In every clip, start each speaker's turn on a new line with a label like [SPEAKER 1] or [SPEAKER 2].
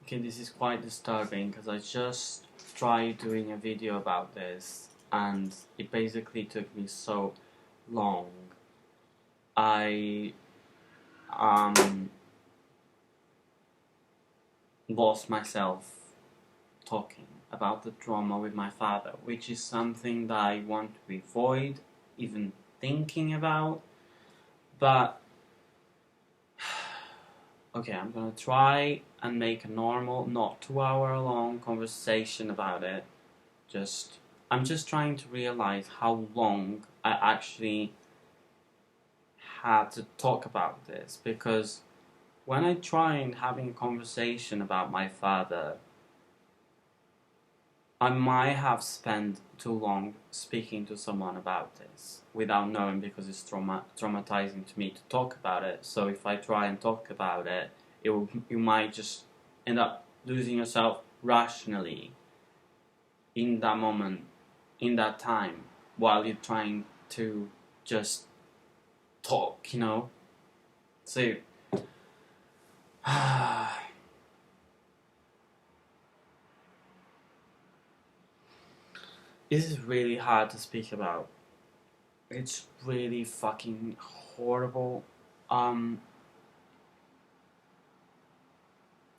[SPEAKER 1] Okay, this is quite disturbing because I just tried doing a video about this and it basically took me so long. I lost myself talking about the trauma with my father, which is something that I want to avoid even thinking about. But okay, I'm gonna try and make a normal, not 2 hour long conversation about it. I'm just trying to realize how long I actually had to talk about this, because when I tried having a conversation about my father, I might have spent too long speaking to someone about this without knowing, because it's traumatizing to me to talk about it. So if I try and talk about it, you might just end up losing yourself rationally in that moment, in that time, while you're trying to just talk. So, this is really hard to speak about. It's really fucking horrible.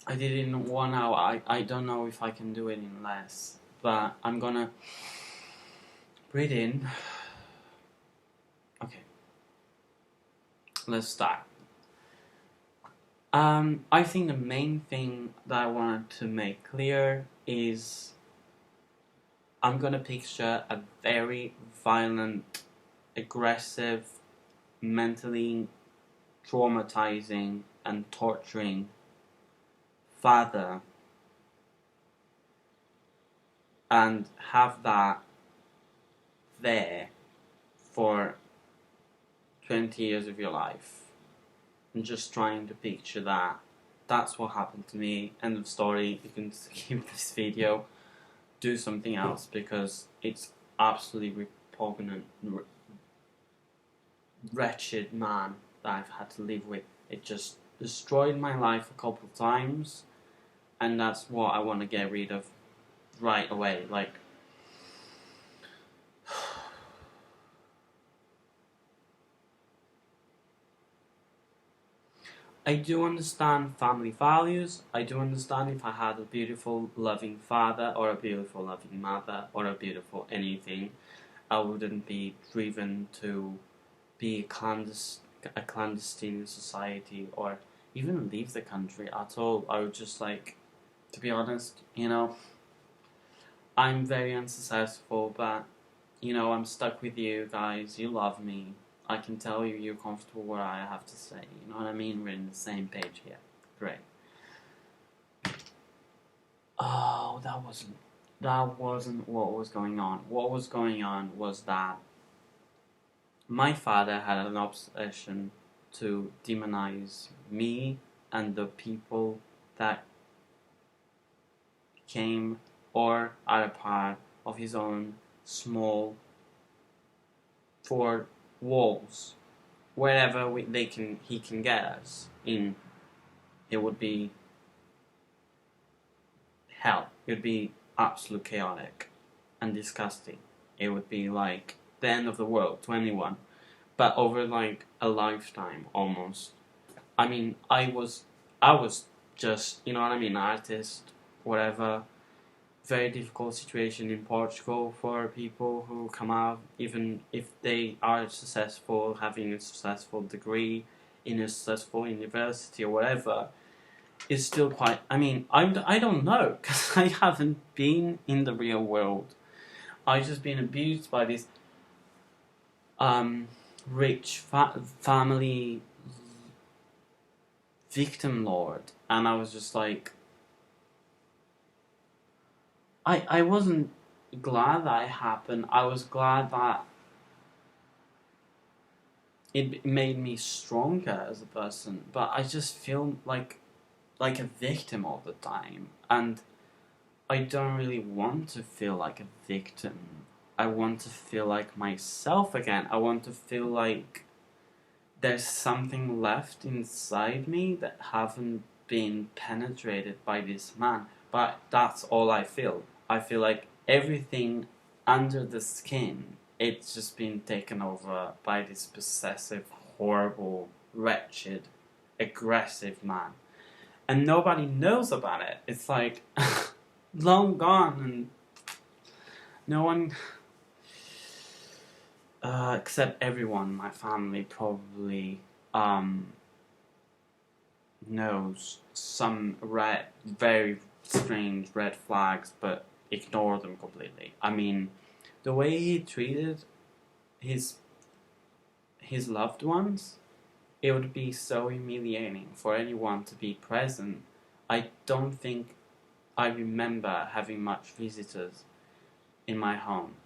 [SPEAKER 1] I did it in 1 hour. I don't know if I can do it in less, but I'm gonna breathe in. Okay, let's start. I think the main thing that I wanted to make clear is I'm gonna picture a very violent, aggressive, mentally traumatizing and torturing father, and have that there for 20 years of your life, and just trying to picture that. That's what happened to me. End of story. You can skip this video, do something else, because it's absolutely repugnant, wretched man that I've had to live with. It just destroyed my life a couple of times, and that's what I want to get rid of right away. Like, I do understand family values. I do understand if I had a beautiful, loving father, or a beautiful, loving mother, or a beautiful anything, I wouldn't be driven to be a clandestine society, or even leave the country at all. I would just like, to be honest, I'm very unsuccessful, but I'm stuck with you guys. You love me. I can tell you're comfortable with what I have to say. You know what I mean? We're in the same page here. Great. Oh, that wasn't what was going on. What was going on was that my father had an obsession to demonize me and the people that came or are a part of his own small four walls. Wherever he can get us in, it would be hell. It would be absolute chaotic and disgusting. It would be like the end of the world to anyone, but over like a lifetime almost. I mean, I was just, you know what I mean, artist, whatever. Very difficult situation in Portugal for people who come out, even if they are successful, having a successful degree in a successful university or whatever, is still quite. I mean, I don't know, because I haven't been in the real world. I've just been abused by this rich family victim lord, and I was just like, I wasn't glad that it happened. I was glad that it made me stronger as a person, but I just feel like a victim all the time, and I don't really want to feel like a victim. I want to feel like myself again. I want to feel like there's something left inside me that haven't being penetrated by this man. But that's all I feel. I feel like everything under the skin, it's just been taken over by this possessive, horrible, wretched, aggressive man. And nobody knows about it. It's like long gone, and no one, except everyone, my family probably knows some very strange red flags, but ignore them completely. I mean, the way he treated his loved ones, it would be so humiliating for anyone to be present. I don't think I remember having much visitors in my home.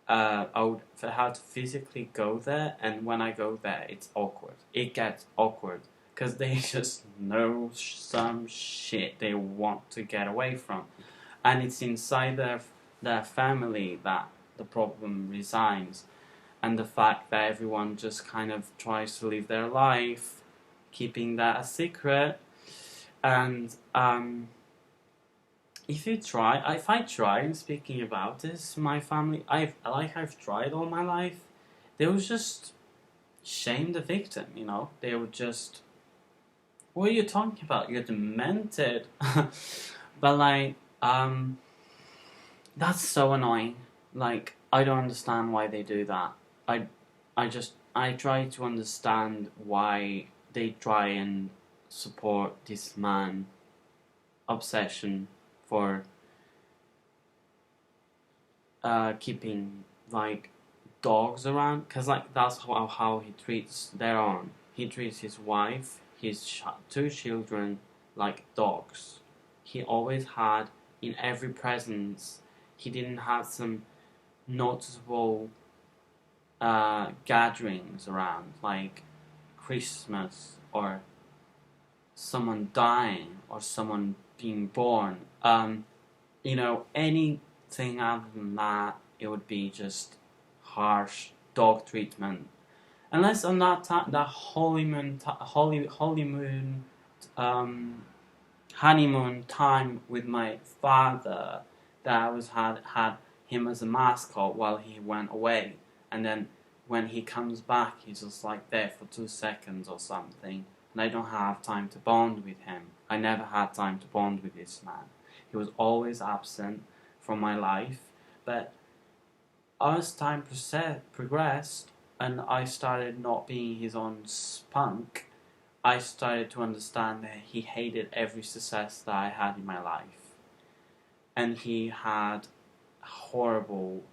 [SPEAKER 1] I would have to physically go there, and when I go there, it's awkward. It gets awkward because they just know some shit they want to get away from, and it's inside their family that the problem resides, and the fact that everyone just kind of tries to live their life, keeping that a secret, and if I try and speaking about this, my family, I've tried all my life, they would just shame the victim, you know? They would just, what are you talking about? You're demented. But like, that's so annoying. Like, I don't understand why they do that. I try to understand why they try and support this man obsession for keeping like dogs around, because like that's how he treats their own. He treats his wife, his two children like dogs. He always had in every presence. He didn't have some noticeable gatherings around like Christmas or someone dying or someone being born. You know, anything other than that, it would be just harsh dog treatment. Unless on that that honeymoon time with my father, that I had him as a mascot while he went away, and then when he comes back, he's just like there for 2 seconds or something, and I don't have time to bond with him. I never had time to bond with this man. He was always absent from my life, but as time progressed and I started not being his own spunk, I started to understand that he hated every success that I had in my life. And he had horrible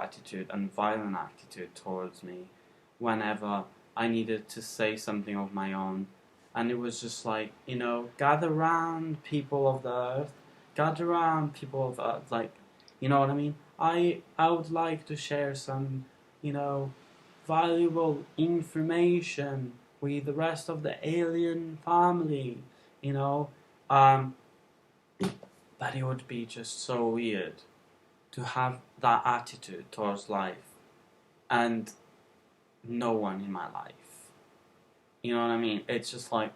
[SPEAKER 1] attitude and violent attitude towards me whenever I needed to say something of my own. And it was just like, you know, gather round, people of the earth, gather round, people of the earth, like, you know what I mean? I would like to share some, you know, valuable information with the rest of the alien family, you know. But it would be just so weird to have that attitude towards life and no one in my life. You know what I mean? It's just like,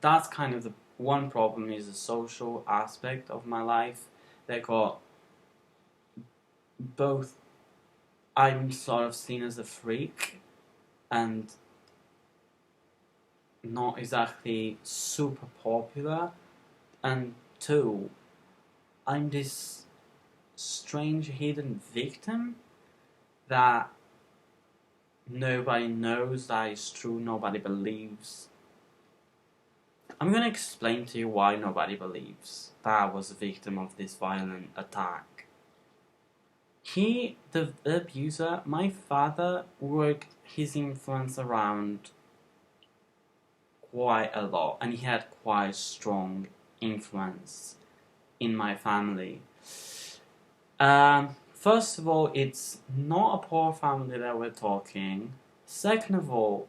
[SPEAKER 1] that's kind of the one problem, is the social aspect of my life that got both, I'm sort of seen as a freak and not exactly super popular, and two, I'm this strange hidden victim that nobody knows that is true, nobody believes. I'm gonna explain to you why nobody believes that I was a victim of this violent attack. The abuser, my father, worked his influence around quite a lot, and he had quite strong influence in my family. First of all, it's not a poor family that we're talking. Second of all,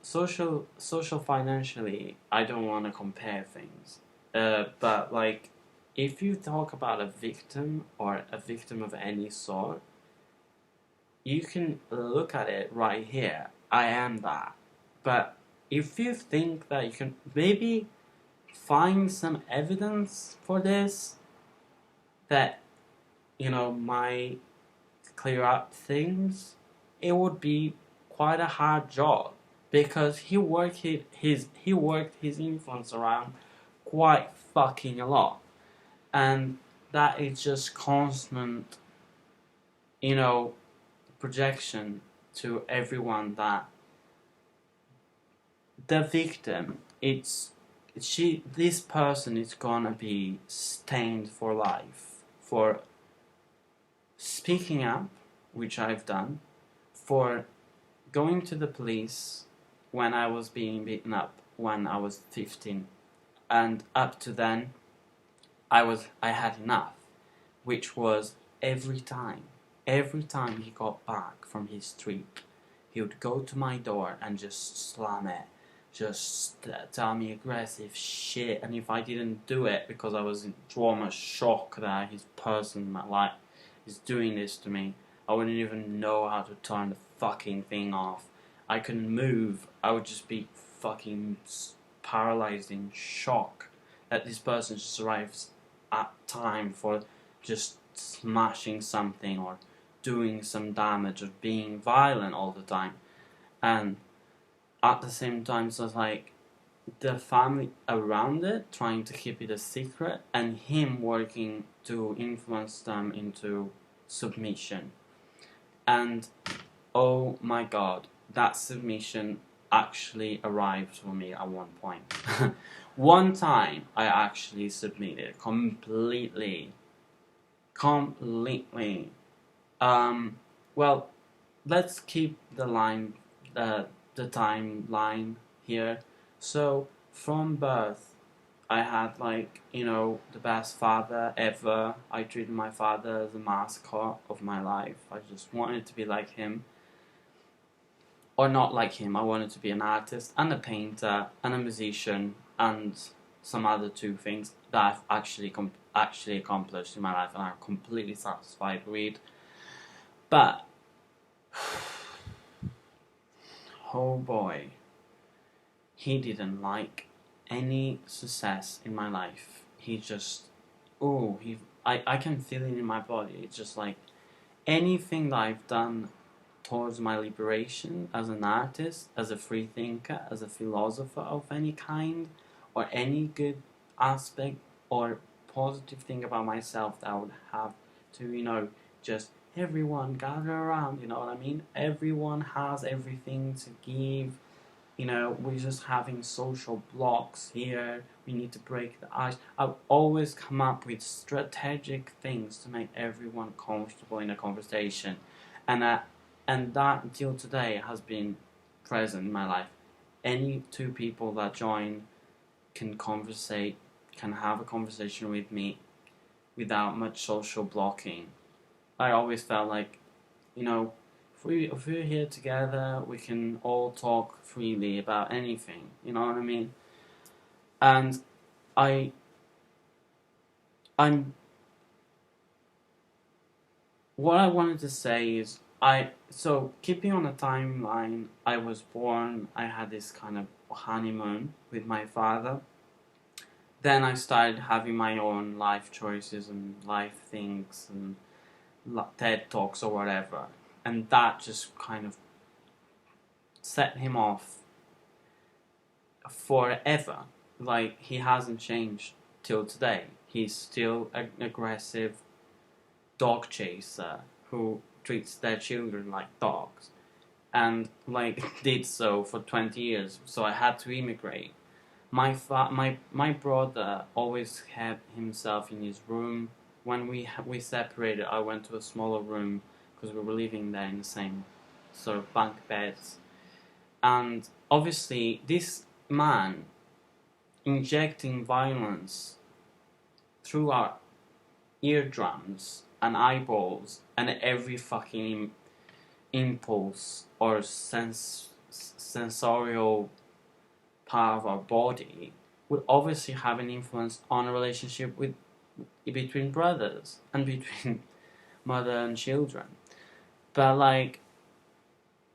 [SPEAKER 1] social financially, I don't want to compare things. But like, if you talk about a victim or a victim of any sort, you can look at it right here. I am that. But if you think that you can maybe find some evidence for this that might clear up things, it would be quite a hard job because he worked his influence around quite fucking a lot, and that is just constant, projection to everyone that the victim, this person is gonna be stained for life for speaking up, which I've done, for going to the police when I was being beaten up when I was 15, and up to then I had enough, which was every time he got back from his trip, he would go to my door and just slam it, just tell me aggressive shit, and if I didn't do it because I was in trauma shock that his person in my life is doing this to me, I wouldn't even know how to turn the fucking thing off. I couldn't move. I would just be fucking paralyzed in shock that this person just arrives at time for just smashing something or doing some damage or being violent all the time. And at the same time, so it's like the family around it trying to keep it a secret and him working to influence them into submission. And oh my god, that submission actually arrived for me at one point. One time I actually submitted completely. Well, let's keep the timeline here. So from birth, I had the best father ever. I treated my father as a mascot of my life. I just wanted to be like him. Or not like him. I wanted to be an artist and a painter and a musician and some other two things that I've actually accomplished in my life and I'm completely satisfied with. But oh boy, he didn't like any success in my life. He just, I can feel it in my body. It's just like anything that I've done towards my liberation as an artist, as a free thinker, as a philosopher of any kind, or any good aspect or positive thing about myself that I would have to, just everyone gather around, you know what I mean? Everyone has everything to give. We're just having social blocks here. We need to break the ice. I've always come up with strategic things to make everyone comfortable in a conversation. And that until today has been present in my life. Any two people that join can have a conversation with me without much social blocking. I always felt like, if we're here together, we can all talk freely about anything, you know what I mean? And what I wanted to say is, so keeping on the timeline, I was born, I had this kind of honeymoon with my father. Then I started having my own life choices and life things and TED Talks or whatever. And that just kind of set him off forever. Like, he hasn't changed till today. He's still an aggressive dog chaser who treats their children like dogs. And, did so for 20 years. So I had to immigrate. My brother always had himself in his room. When we separated, I went to a smaller room because we were living there in the same sort of bunk beds. And obviously, this man injecting violence through our eardrums and eyeballs and every fucking impulse or sensorial part of our body would obviously have an influence on a relationship between brothers and between mother and children. But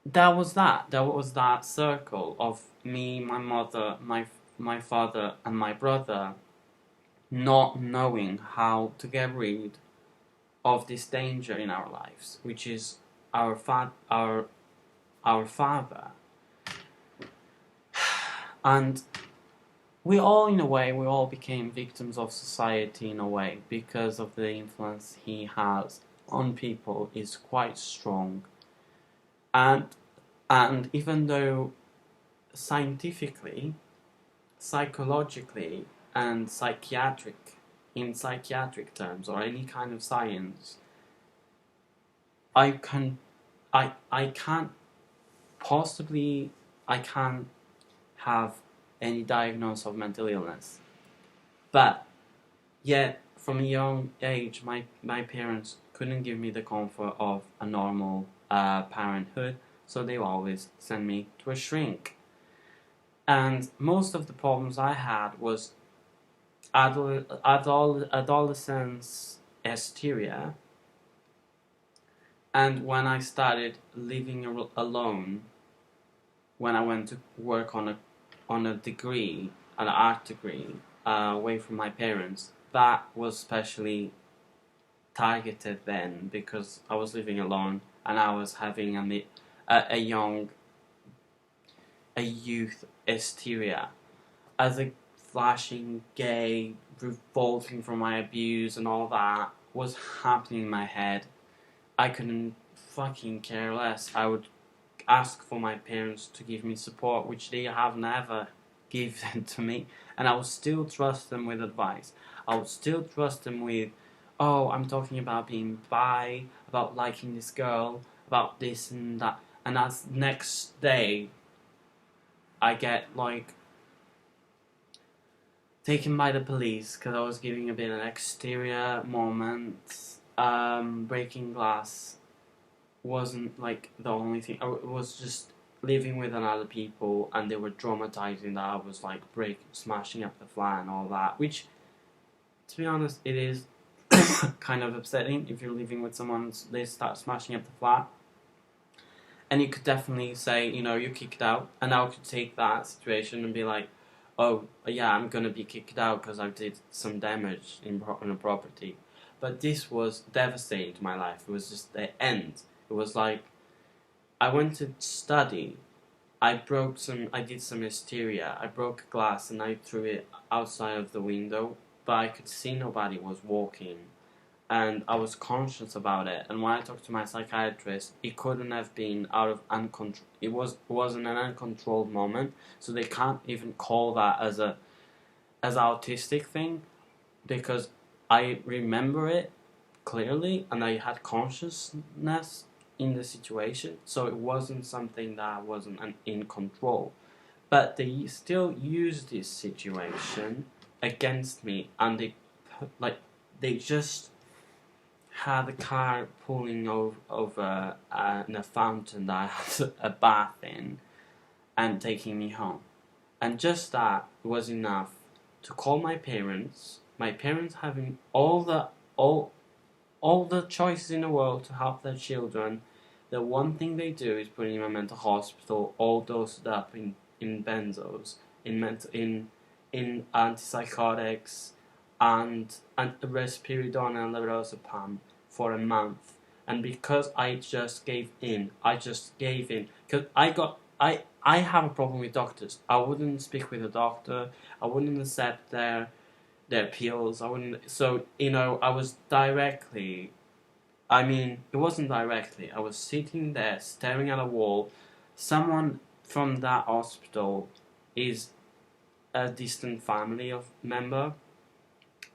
[SPEAKER 1] that was that circle of me, my mother, my father, and my brother not knowing how to get rid of this danger in our lives, which is our father. And we all, in a way, we all became victims of society in a way, because of the influence he has on people is quite strong. And even though scientifically, psychologically, and in psychiatric terms, or any kind of science, I can't possibly, I can't have any diagnosis of mental illness. But yet, from a young age, my parents couldn't give me the comfort of a normal parenthood, so they always sent me to a shrink. And most of the problems I had was adolescence hysteria. And when I started living alone, when I went to work on a degree, an art degree, away from my parents, that was especially targeted then, because I was living alone and I was having a youth hysteria, as a flashing gay, revolting from my abuse and all that was happening in my head. I couldn't fucking care less. I would ask for my parents to give me support, which they have never given to me, and I would still trust them with advice. I would still trust them with, oh, I'm talking about being bi, about liking this girl, about this and that, and as next day I get like taken by the police because I was giving a bit of an exterior moment. Breaking glass wasn't like the only thing. It was just living with other people, and they were dramatizing that I was like smashing up the flat and all that. Which, to be honest, it is kind of upsetting if you're living with someone. They start smashing up the flat, and you could definitely say, you're kicked out, and I could take that situation and be like, oh yeah, I'm gonna be kicked out because I did some damage in a property. But this was devastating to my life. It was just the end. It was like, I went to study, I did some hysteria, I broke a glass and I threw it outside of the window, but I could see nobody was walking, and I was conscious about it. And when I talked to my psychiatrist, it couldn't have been out of uncontrol. It wasn't an uncontrolled moment, so they can't even call that as an autistic thing, because I remember it clearly and I had consciousness in the situation, so it wasn't something that wasn't in control. But they still used this situation against me, and they just had a car pulling over in a fountain that I had a bath in, and taking me home. And just that was enough to call my parents. My parents having all the choices in the world to help their children. The one thing they do is put in a mental hospital, all dosed up in benzos, in antipsychotics, and risperidone and levetiracetam for a month. And because I just gave in, because I have a problem with doctors. I wouldn't speak with a doctor. I wouldn't accept their pills. I wouldn't. So I was directly. I mean, it wasn't directly. I was sitting there staring at a wall. Someone from that hospital is a distant family member,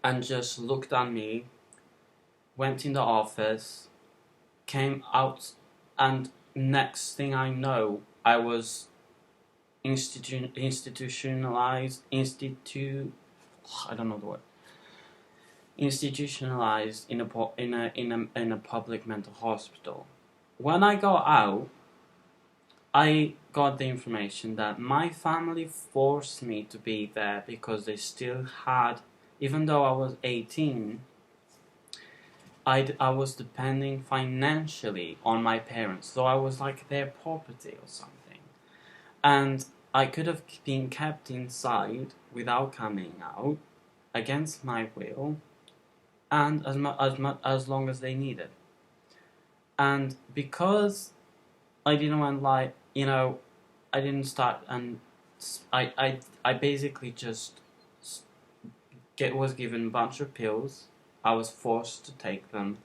[SPEAKER 1] and just looked at me, went in the office, came out, and next thing I know, I was institutionalized. I don't know the word. Institutionalized in a public mental hospital. When I got out, I got the information that my family forced me to be there because they still had, even though I was 18, I was depending financially on my parents, so I was like their property or something. And I could have been kept inside without coming out against my will, and as long as they needed. And because I didn't want, like, I didn't start, and I basically just was given a bunch of pills. I was forced to take them.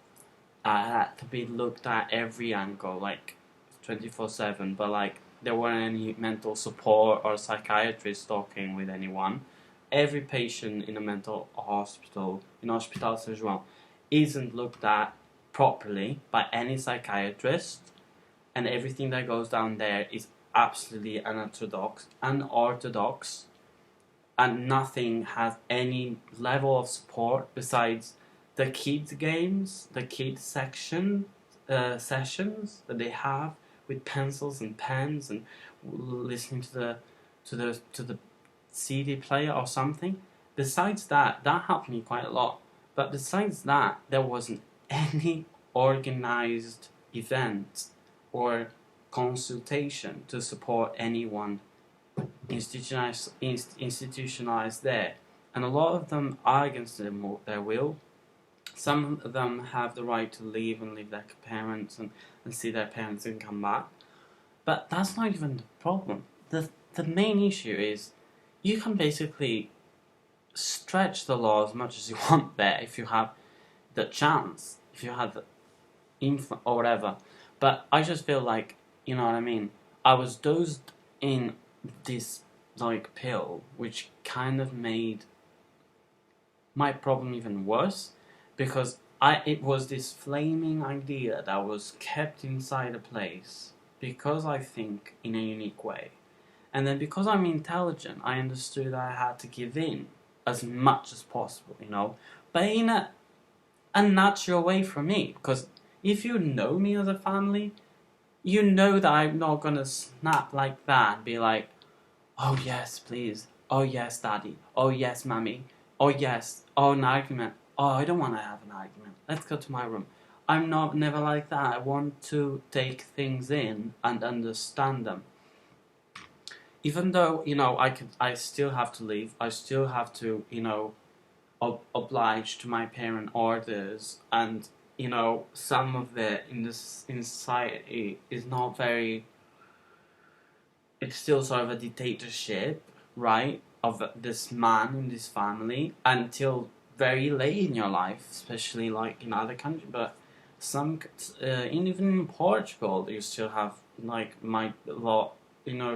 [SPEAKER 1] I had to be looked at every angle, like 24/7. But like there weren't any mental support or psychiatrist talking with anyone. Every patient in a mental hospital, in Hospital São João, isn't looked at properly by any psychiatrist, and everything that goes down there is absolutely unorthodox, and nothing has any level of support besides the kids games, the kids sessions that they have with pencils and pens and listening to the CD player or something. Besides that helped me quite a lot. But besides that, there wasn't any organized event or consultation to support anyone institutionalized there. And a lot of them are against their will. Some of them have the right to leave and leave their parents and see their parents and come back. But that's not even the problem. The main issue is you can basically stretch the law as much as you want there if you have the chance, if you have the info or whatever. But I just feel like, you know what I mean? I was dosed in this like pill, which kind of made my problem even worse, because it was this flaming idea that was kept inside a place because I think in a unique way. And then because I'm intelligent, I understood I had to give in as much as possible, but in a natural way for me. Because if you know me as a family, you know that I'm not gonna snap like that and be like, oh yes, please, oh yes, daddy, oh yes, mommy, oh yes, oh an argument, oh I don't want to have an argument, let's go to my room. I'm never like that. I want to take things in and understand them. Even though, I still have to leave, I still have to, oblige to my parent orders, and, some of it in society is not very, it's still sort of a dictatorship, right, of this man in this family until very late in your life, especially like in other countries. But even in Portugal, you still have like my lot,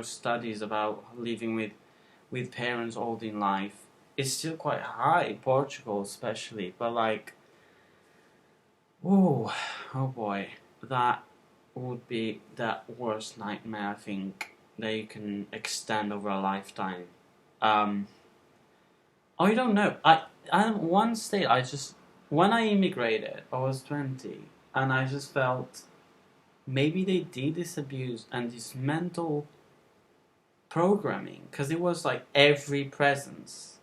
[SPEAKER 1] studies about living with parents all in life. It's still quite high in Portugal, especially. But like, oh boy, that would be the worst nightmare, I think, that you can extend over a lifetime. I don't know. I one state, when I immigrated, I was 20, and I just felt maybe they did this abuse and this mental programming, because it was like every presence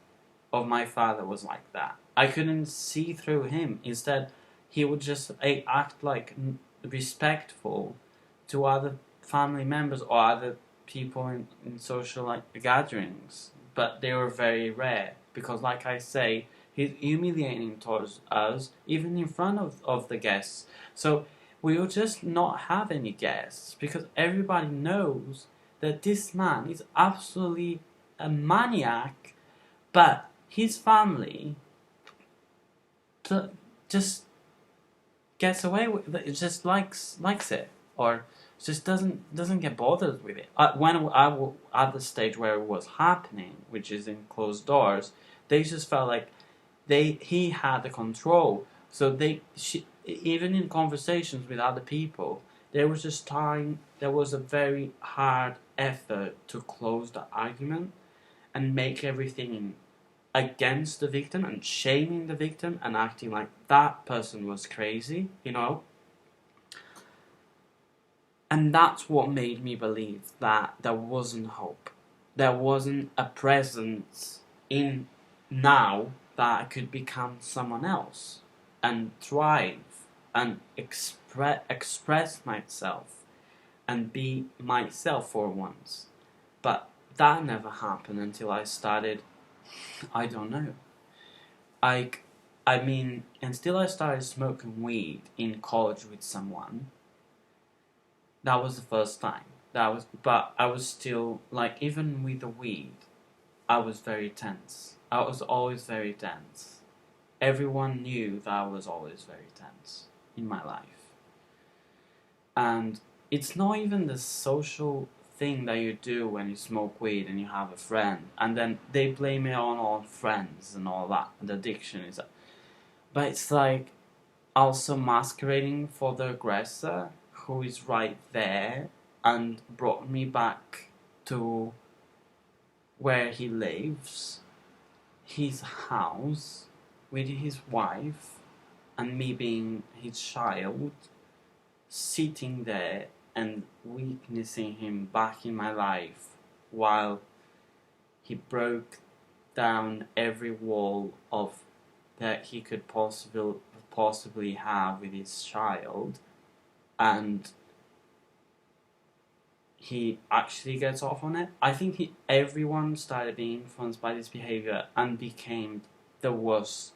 [SPEAKER 1] of my father was like that. I couldn't see through him. Instead, he would just act like respectful to other family members or other people in social gatherings, but they were very rare because, like I say, he's humiliating towards us even in front of the guests. So we will just not have any guests because everybody knows that this man is absolutely a maniac, but his family just gets away with it, just likes it, or just doesn't get bothered with it. When I was at the stage where it was happening, which is in closed doors, they just felt like he had the control. So even in conversations with other people, there was a very hard effort to close the argument and make everything against the victim and shaming the victim and acting like that person was crazy, And that's what made me believe that there wasn't hope. There wasn't a presence in now that I could become someone else and thrive and express myself and be myself for once. But that never happened until I started. I don't know. Like, I mean, until I started smoking weed in college with someone. That was the first time. But I was still like, even with the weed, I was very tense. I was always very tense. Everyone knew that I was always very tense in my life. And it's not even the social thing that you do when you smoke weed and you have a friend, and then they blame it on all friends and all that, and addiction is. But it's like also masquerading for the aggressor who is right there and brought me back to where he lives, his house, with his wife, and me being his child, sitting there and witnessing him back in my life while he broke down every wall of that he could possibly have with his child, and he actually gets off on it. I think everyone started being influenced by this behavior and became the worst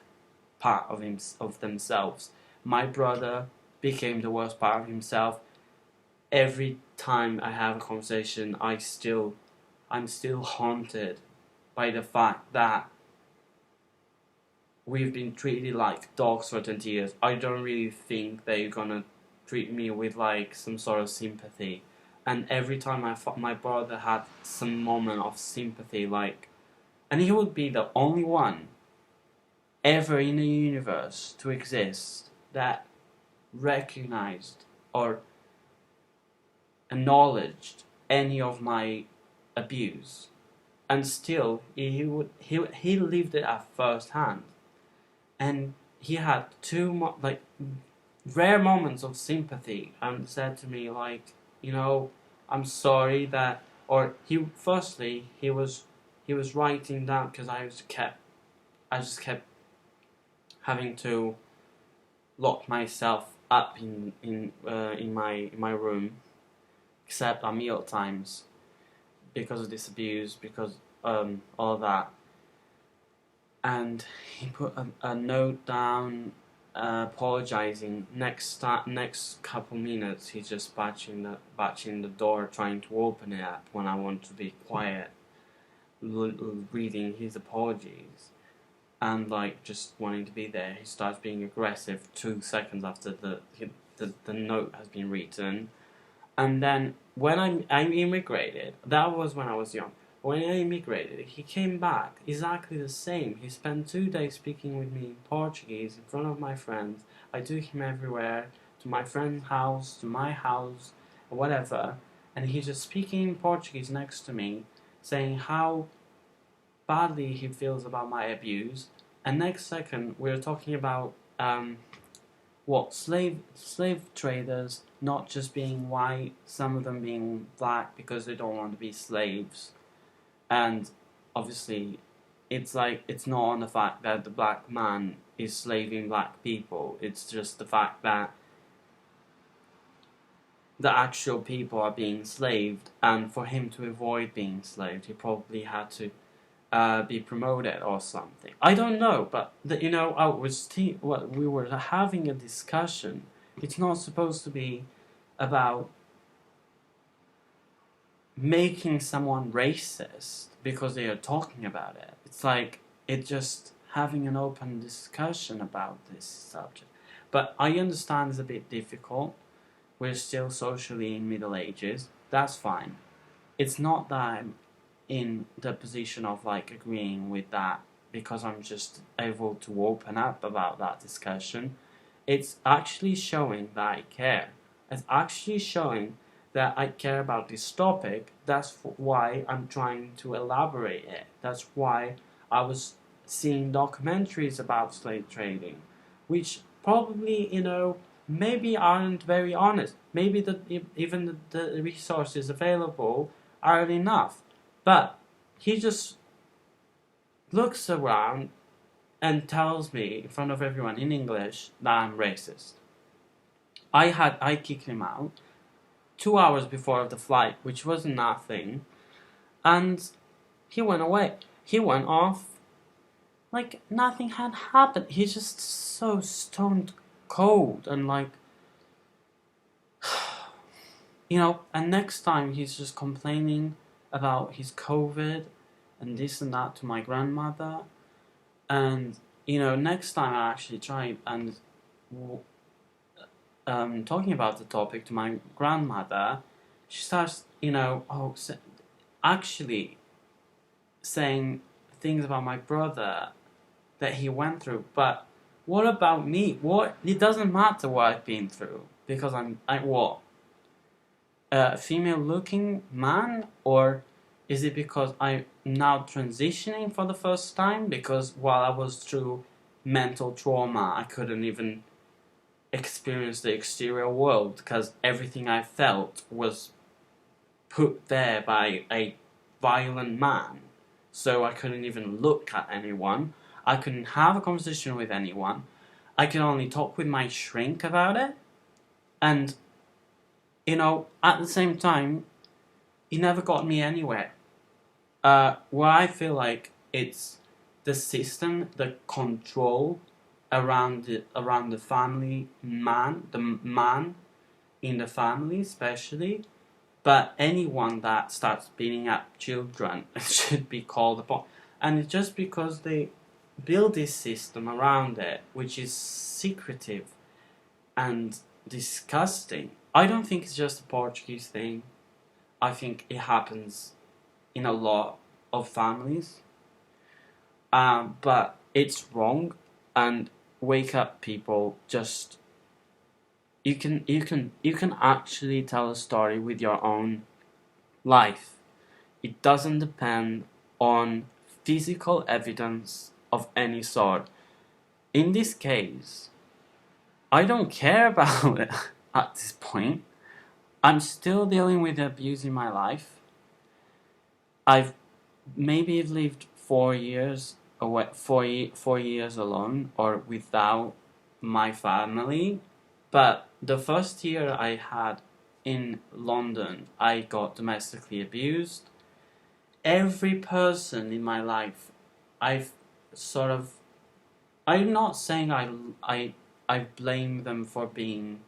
[SPEAKER 1] part of themselves. My brother became the worst part of himself. Every time I have a conversation, I'm still haunted by the fact that we've been treated like dogs for 20 years. I don't really think they're gonna treat me with like some sort of sympathy. And every time my brother had some moment of sympathy, like, and he would be the only one ever in the universe to exist that recognized or acknowledged any of my abuse, and still he lived it at first hand, and he had like rare moments of sympathy and said to me like, I'm sorry that, or he was writing down, because I just kept having to lock myself up in my room, except at meal times, because of this abuse, because all that. And he put a note down, apologizing. Next couple minutes, he's just batching the door, trying to open it up when I want to be quiet, reading his apologies, and like just wanting to be there. He starts being aggressive 2 seconds after the note has been written. And then when I immigrated, that was when I was young. When I immigrated, he came back exactly the same. He spent 2 days speaking with me in Portuguese in front of my friends. I took him everywhere, to my friend's house, to my house, whatever. And he's just speaking in Portuguese next to me, saying how badly he feels about my abuse. And next second, we're talking about slave traders not just being white, some of them being black because they don't want to be slaves. And obviously, it's not on the fact that the black man is slaving black people. It's just the fact that the actual people are being enslaved, and for him to avoid being enslaved, he probably had to be promoted or something. I don't know, but we were having a discussion. It's not supposed to be about making someone racist because they are talking about it. It's like just having an open discussion about this subject. But I understand it's a bit difficult. We're still socially in Middle Ages. That's fine. It's not that I'm in the position of like agreeing with that because I'm just able to open up about that discussion. It's actually showing that I care. It's actually showing that I care about this topic. That's why I'm trying to elaborate it. That's why I was seeing documentaries about slave trading, which probably, maybe aren't very honest. Maybe even the resources available aren't enough. But he just looks around and tells me in front of everyone in English that I'm racist. I kicked him out 2 hours before the flight, which was nothing. and he went away. He went off like nothing had happened. He's just so stoned cold and like, and next time he's just complaining about his COVID and this and that to my grandmother. And, next time I actually try and talking about the topic to my grandmother, she starts, actually saying things about my brother that he went through. But what about me? It doesn't matter what I've been through because I what? A female-looking man, or is it because I'm now transitioning for the first time? Because while I was through mental trauma, I couldn't even experience the exterior world because everything I felt was put there by a violent man. So I couldn't even look at anyone. I couldn't have a conversation with anyone. I could only talk with my shrink about it. And, at the same time, it never got me anywhere. Where I feel like it's the system, the control around the family the man in the family especially, but anyone that starts beating up children should be called upon. And it's just because they build this system around it, which is secretive and disgusting. I don't think it's just a Portuguese thing. I think it happens in a lot of families. But it's wrong, and wake up, people. Just you can actually tell a story with your own life. It doesn't depend on physical evidence of any sort. In this case, I don't care about it at this point. I'm still dealing with abuse in my life. I've maybe lived 4 years away, 4 years alone or without my family. But the first year I had in London, I got domestically abused. Every person in my life, I've sort of, I'm not saying I blame them for being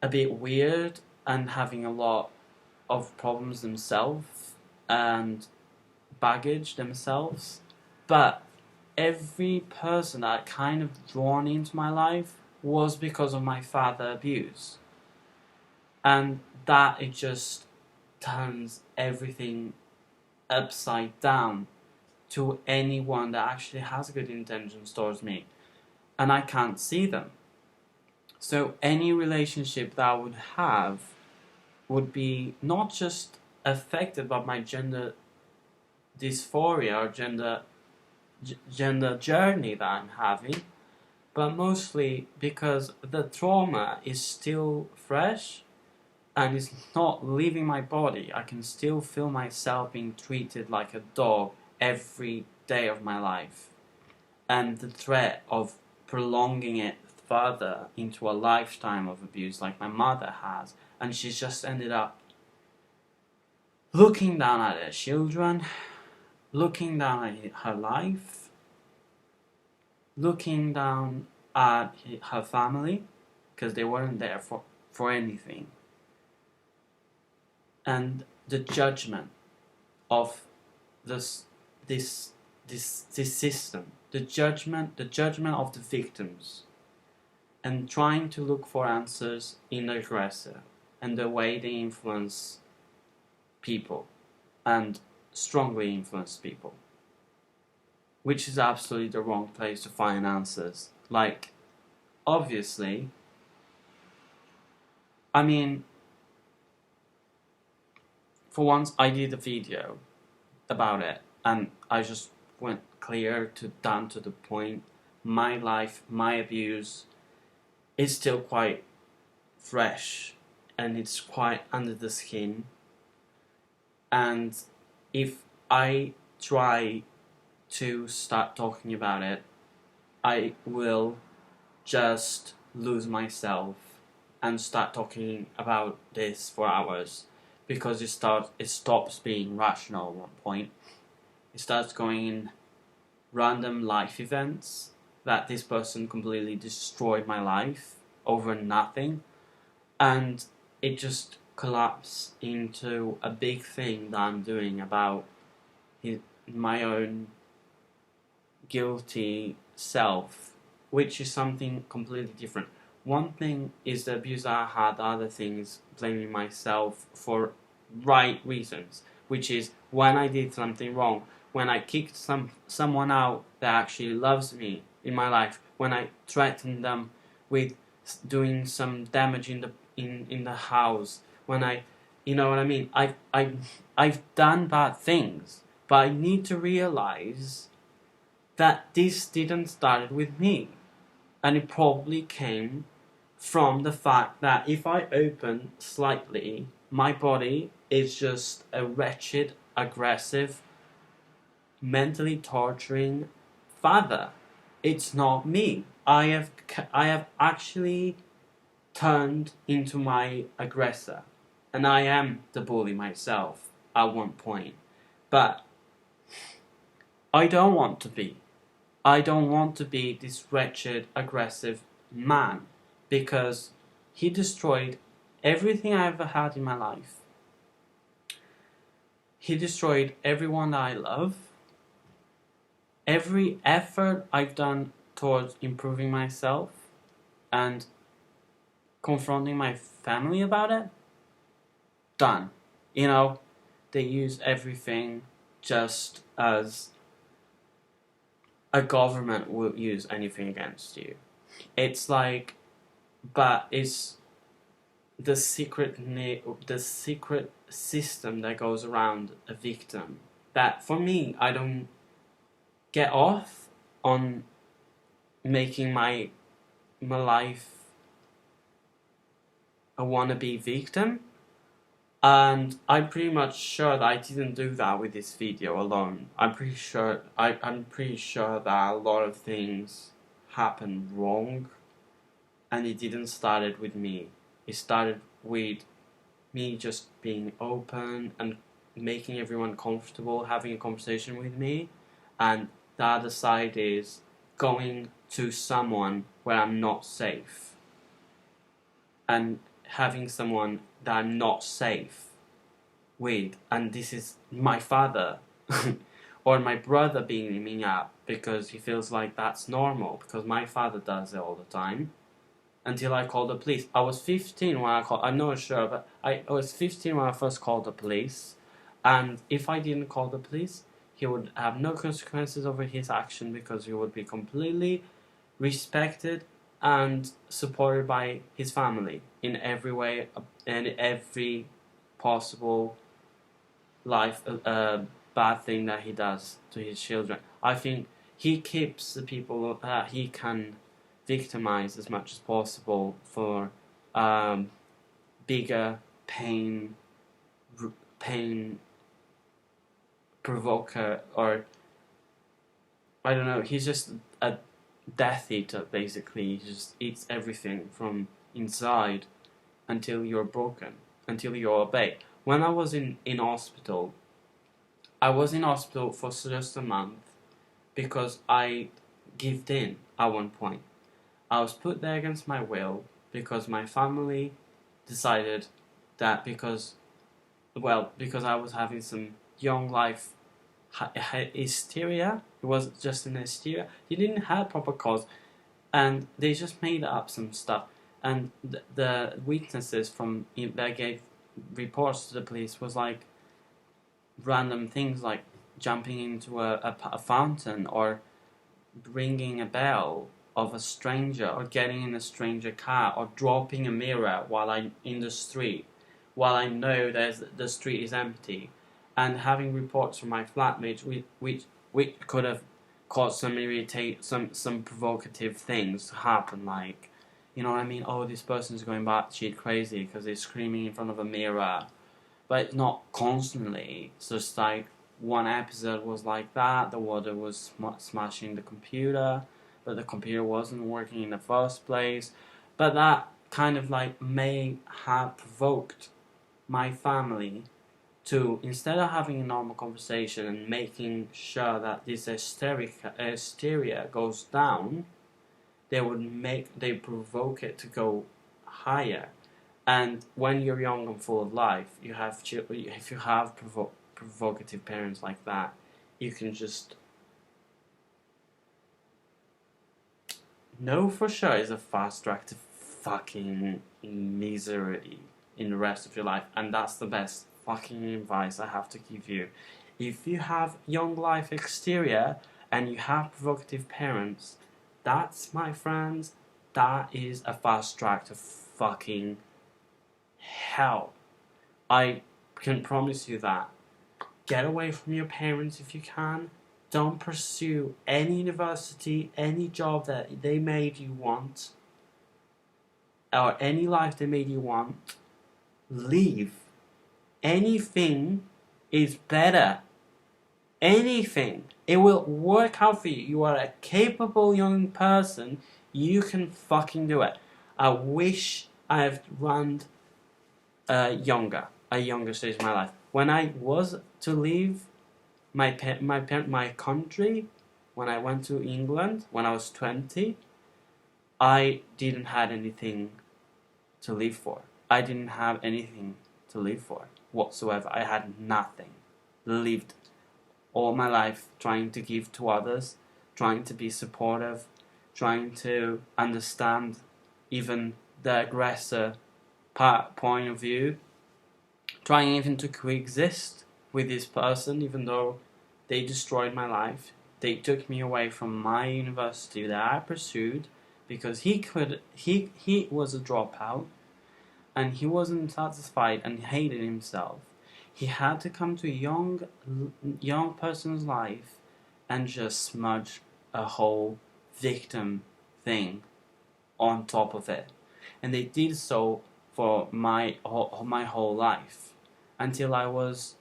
[SPEAKER 1] a bit weird and having a lot of problems themselves and baggage themselves, but every person that kind of drawn into my life was because of my father abuse, and that it just turns everything upside down to anyone that actually has good intentions towards me, and I can't see them. So any relationship that I would have would be not just affected by my gender dysphoria or gender journey that I'm having, but mostly because the trauma is still fresh and is not leaving my body. I can still feel myself being treated like a dog every day of my life, and the threat of prolonging it further into a lifetime of abuse like my mother has, and she's just ended up looking down at her children, looking down at her life, looking down at her family, because they weren't there for anything. And the judgment of this system, the judgment of the victims, and trying to look for answers in the aggressor and the way they influence people and strongly influence people, which is absolutely the wrong place to find answers. Like, obviously, I mean, for once I did a video about it and I just went down to the point. My life, my abuse is still quite fresh and it's quite under the skin. And if I try to start talking about it, I will just lose myself and start talking about this for hours, because it stops being rational at one point. It starts going in random life events that this person completely destroyed my life over nothing, and it just collapsed into a big thing that I'm doing about my own guilty self, which is something completely different. One thing is the abuse that I had, the other thing is blaming myself for right reasons, which is when I did something wrong, when I kicked someone out that actually loves me in my life, when I threatened them with doing some damage in the house, when I, you know what I mean? I've done bad things, but I need to realize that this didn't start with me, and it probably came from the fact that if I open slightly, my body is just a wretched, aggressive, mentally torturing father. It's not me. I have actually turned into my aggressor, and I am the bully myself at one point. But I don't want to be. I don't want to be this wretched, aggressive man, because he destroyed everything I ever had in my life. He destroyed everyone that I love. Every effort I've done towards improving myself and confronting my family about it, done. You know, they use everything just as a government will use anything against you. It's like, but it's the secret system that goes around a victim. That for me, I don't get off on making my life a wannabe victim. And I'm pretty much sure that I didn't do that with this video alone. I'm pretty sure that a lot of things happened wrong, and it didn't start with me. It started with me just being open and making everyone comfortable, having a conversation with me, and the other side is going to someone where I'm not safe and having someone that I'm not safe with, and this is my father or my brother beating me up because he feels like that's normal, because my father does it all the time, until I called the police. I was 15 when I'm not sure, but I was 15 when I first called the police, and if I didn't call the police, he would have no consequences over his action, because he would be completely respected and supported by his family in every way and every possible life bad thing that he does to his children. I think he keeps the people that he can victimize as much as possible for bigger pain provoker, or I don't know, he's just a Death Eater basically. He just eats everything from inside until you're broken, until you obey. When I was in hospital, I was in hospital for just a month because I gave in at one point. I was put there against my will because my family decided that because I was having some young life hysteria. It was just an hysteria. He didn't have proper cause, and they just made up some stuff. And the witnesses from that gave reports to the police was like random things, like jumping into a fountain, or ringing a bell of a stranger, or getting in a stranger car, or dropping a mirror while I'm in the street, while I know the street is empty, and having reports from my flatmates which could have caused some provocative things to happen, like, you know what I mean? Oh, this person's going batshit crazy because they're screaming in front of a mirror, but not constantly. So it's like one episode was like that. The water was smashing the computer, but the computer wasn't working in the first place. But that kind of like may have provoked my family to, instead of having a normal conversation and making sure that this hysteria goes down, they provoke it to go higher. And when you're young and full of life, if you have provocative parents like that, you can just know for sure it's a fast track to fucking misery in the rest of your life. And that's the best fucking advice I have to give you. If you have young life exterior and you have provocative parents, that's, my friends, that is a fast track to fucking hell. I can promise you that. Get away from your parents if you can. Don't pursue any university, any job that they made you want, or any life they made you want. Leave. Anything is better. Anything. It will work out for you. You are a capable young person. You can fucking do it. I wish I had run a younger stage of my life. When I was to leave my country, when I went to England when I was 20, I didn't have anything to live for. I didn't have anything to live for whatsoever. I had nothing. Lived all my life trying to give to others, trying to be supportive, trying to understand even the aggressor point of view, trying even to coexist with this person, even though they destroyed my life. They took me away from my university that I pursued because he was a dropout and he wasn't satisfied and hated himself. He had to come to a young person's life and just smudge a whole victim thing on top of it. And they did so for my whole life until I was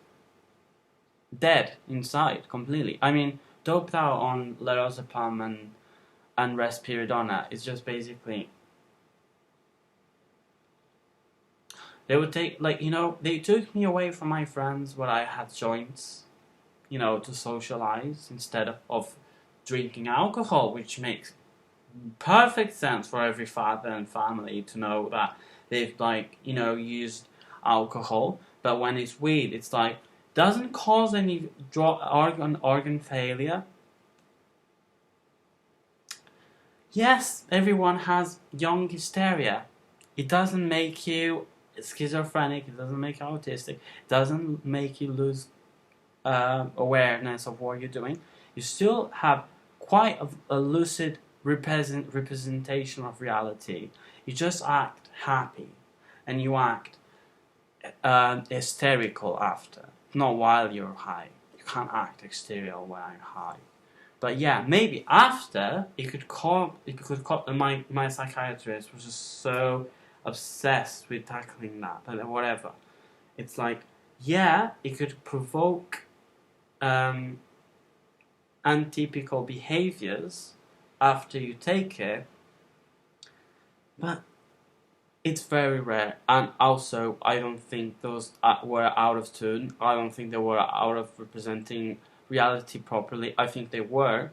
[SPEAKER 1] dead inside completely. I mean, doped out on lorazepam and risperidone is just basically, they would take, they took me away from my friends where I had joints, to socialize instead of drinking alcohol, which makes perfect sense for every father and family to know that they've used alcohol. But when it's weed, it's doesn't cause any organ failure. Yes, everyone has young hysteria. It doesn't make you schizophrenic. It doesn't make you autistic. It doesn't make you lose awareness of what you're doing. You still have quite a lucid representation of reality. You just act happy, and you act hysterical after, not while you're high. You can't act exterior while you're high. But yeah, maybe after my psychiatrist was just so obsessed with tackling that, but whatever. It's it could provoke atypical behaviors after you take it, but it's very rare. And also, I don't think those were out of tune. I don't think they were out of representing reality properly. I think they were,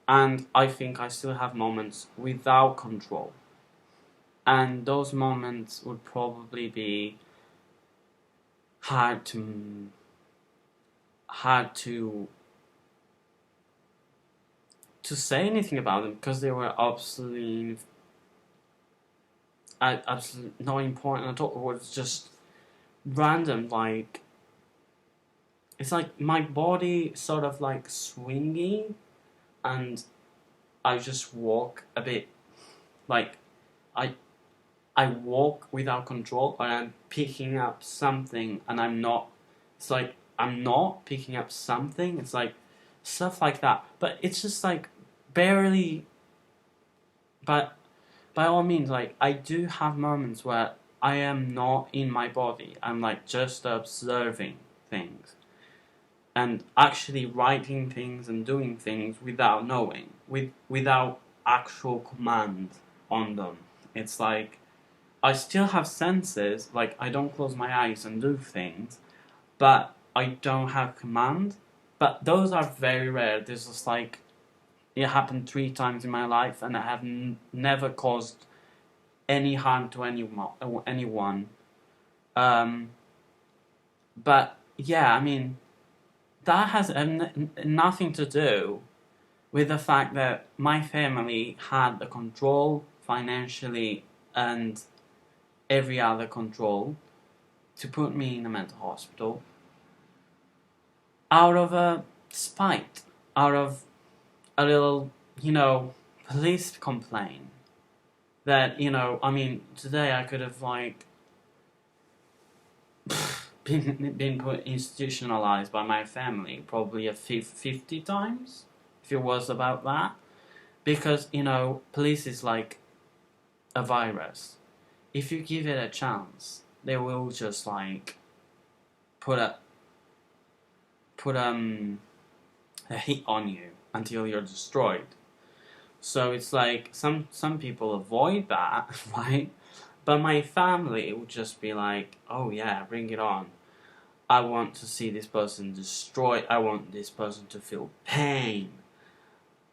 [SPEAKER 1] and I think I still have moments without control, and those moments would probably be hard to say anything about them because they were absolutely not important at all. It was just random. It's my body sort of swinging, and I just walk a bit I walk without control, or I'm picking up something and I'm not. It's I'm not picking up something. It's stuff like that. But it's just barely. But by all means, I do have moments where I am not in my body. I'm just observing things and actually writing things and doing things without knowing, without actual command on them. It's I still have senses, like I don't close my eyes and do things, but I don't have command. But those are very rare. This is like, it happened 3 times in my life, and I have never caused any harm to anyone. Um, but yeah, I mean, that has nothing to do with the fact that my family had the control financially and every other control to put me in a mental hospital out of a spite, out of a little, police complaint. That, I mean, today I could have, like, been put institutionalized by my family probably 50 times, if it was about that. Because, police is like a virus. If you give it a chance, they will just, like, put a hit on you until you're destroyed. So it's like some people avoid that, right? But my family would just be like, oh yeah, bring it on. I want to see this person destroyed. I want this person to feel pain.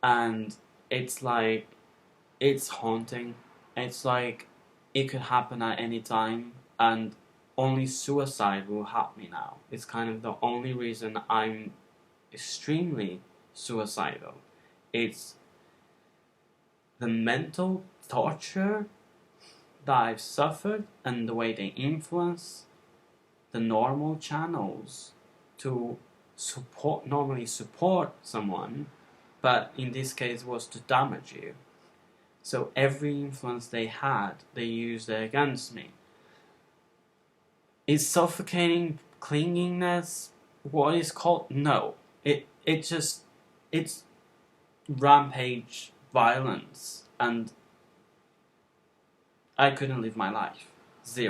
[SPEAKER 1] And it's like, it's haunting. It's like, it could happen at any time, and only suicide will help me now. It's kind of the only reason I'm extremely suicidal. It's the mental torture that I've suffered and the way they influence the normal channels to normally support someone, but in this case was to damage you. So every influence they had, they used it against me. Is suffocating clinginess what is called? No. It's rampage violence, and I couldn't live my life. Zero.